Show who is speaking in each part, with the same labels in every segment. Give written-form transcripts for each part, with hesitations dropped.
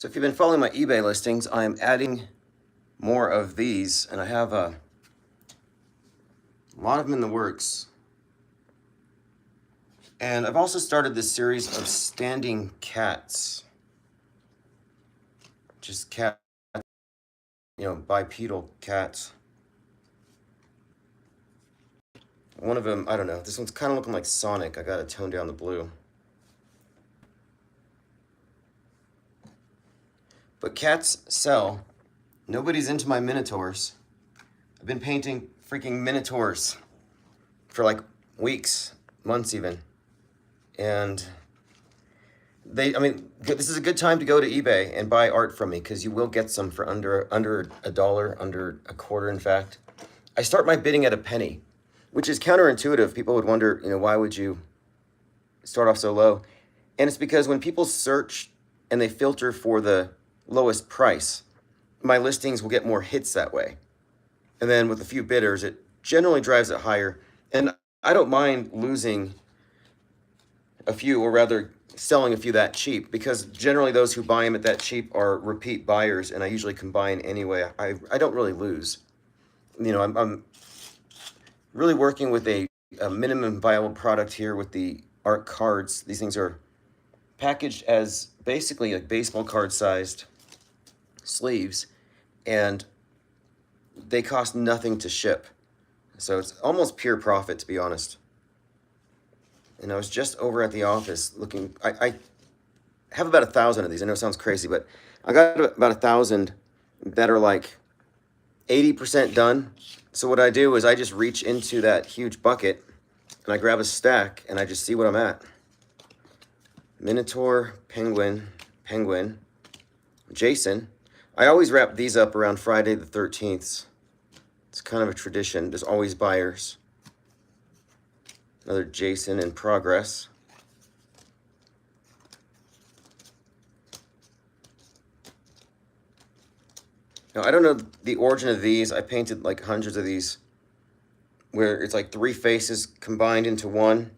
Speaker 1: So if you've been following my eBay listings, I'm adding more of these, and I have a lot of them in the works. And I've also started this series of standing cats. Just cat, bipedal cats. One of them, I don't know, this one's kind of looking like Sonic. I gotta tone down the blue. But cats sell. Nobody's into my Minotaurs. I've been painting freaking Minotaurs for like weeks, months even. And this is a good time to go to eBay and buy art from me, because you will get some for under $1, under a quarter, in fact. I start my bidding at a penny, which is counterintuitive. People would wonder, why would you start off so low? And it's because when people search and they filter for the lowest price, my listings will get more hits that way. And then with a few bidders, it generally drives it higher. And I don't mind losing a few, or rather selling a few that cheap, because generally those who buy them at that cheap are repeat buyers, and I usually combine anyway. I don't really lose. I'm really working with a minimum viable product here with the art cards. These things are packaged as basically like baseball card sized sleeves, and they cost nothing to ship. So it's almost pure profit, to be honest. And I was just over at the office looking. I have about 1,000 of these. I know it sounds crazy, but I got about 1,000 that are like 80% done. So what I do is I just reach into that huge bucket and I grab a stack and I just see what I'm at. Minotaur, Penguin, Jason. I always wrap these up around Friday the 13th. It's kind of a tradition. There's always buyers. Another Jason in progress. Now, I don't know the origin of these. I painted like hundreds of these where it's like 3 faces combined into one.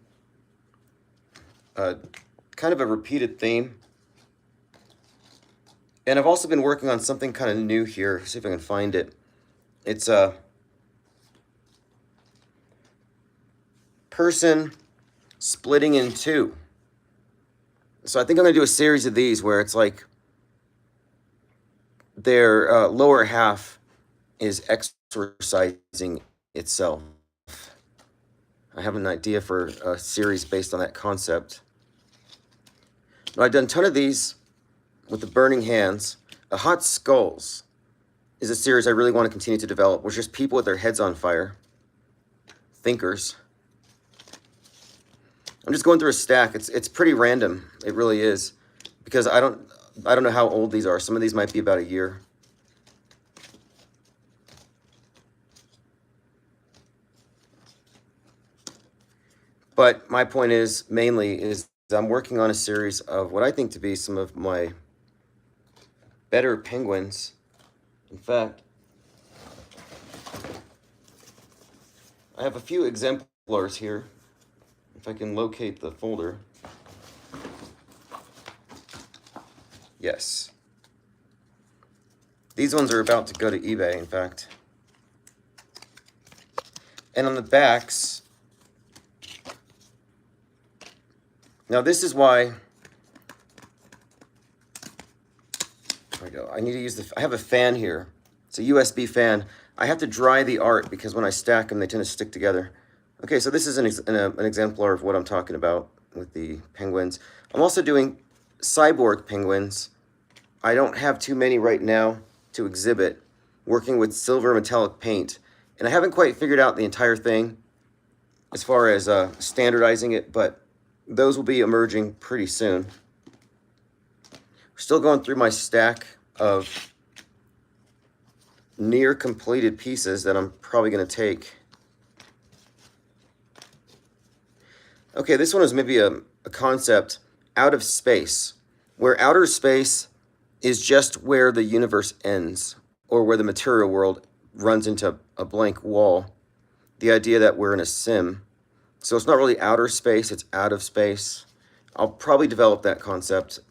Speaker 1: Kind of a repeated theme. And I've also been working on something kind of new here. See if I can find it. It's a person splitting in two. So I think I'm going to do a series of these where it's like their lower half is exorcising itself. I have an idea for a series based on that concept. Now, I've done a ton of these with the burning hands. The hot skulls is a series I really want to continue to develop, which is just people with their heads on fire. Thinkers. I'm just going through a stack. It's pretty random. It really is, because I don't know how old these are. Some of these might be about a year. But my point is mainly is I'm working on a series of what I think to be some of my better penguins. In fact, I have a few exemplars here. If I can locate the folder. Yes. These ones are about to go to eBay, in fact. And on the backs, now this is why, there we go. I need to use I have a fan here. It's a USB fan. I have to dry the art because when I stack them, they tend to stick together. Okay, so this is an exemplar of what I'm talking about with the penguins. I'm also doing cyborg penguins. I don't have too many right now to exhibit, working with silver metallic paint. And I haven't quite figured out the entire thing as far as standardizing it, but those will be emerging pretty soon. We're still going through my stack of near completed pieces that I'm probably going to take. Okay, this one is maybe a concept, out of space, where outer space is just where the universe ends, or where the material world runs into a blank wall. The idea that we're in a sim. So it's not really outer space, it's out of space. I'll probably develop that concept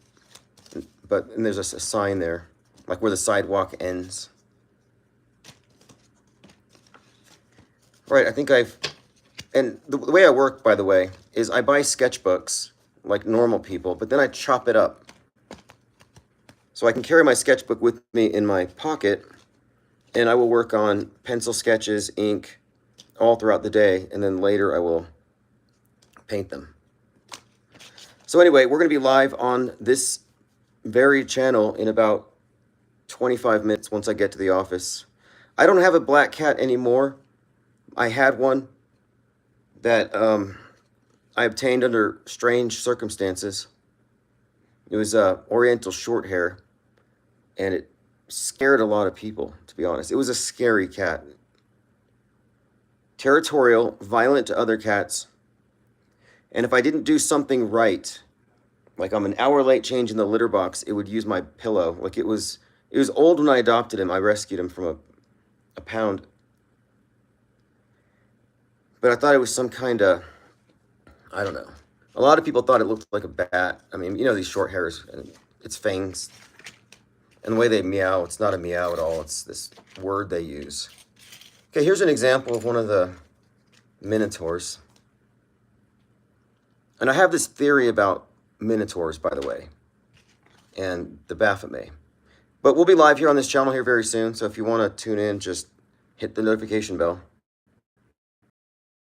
Speaker 1: and there's a sign there, like where the sidewalk ends. Right, I think and the way I work, by the way, is I buy sketchbooks like normal people, but then I chop it up. So I can carry my sketchbook with me in my pocket, and I will work on pencil sketches, ink, all throughout the day, and then later I will paint them. So anyway, we're going to be live on this very channel in about 25 minutes once I get to the office. I don't have a black cat anymore. I had one that I obtained under strange circumstances. It was Oriental short hair, and it scared a lot of people, to be honest. It was a scary cat. Territorial, violent to other cats, and if I didn't do something right, like I'm an hour late changing the litter box, it would use my pillow. Like it was old when I adopted him. I rescued him from a pound. But I thought it was some kind of, I don't know. A lot of people thought it looked like a bat. I mean, you know, these short hairs and its fangs. And the way they meow, it's not a meow at all. It's this word they use. Okay, here's an example of one of the minotaurs. And I have this theory about minotaurs, by the way, and the Baphomet. But we'll be live here on this channel here very soon, so if you want to tune in, just hit the notification bell.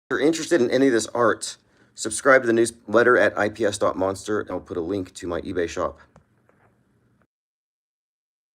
Speaker 1: If you're interested in any of this art, subscribe to the newsletter at IPS.monster, and I'll put a link to my eBay shop.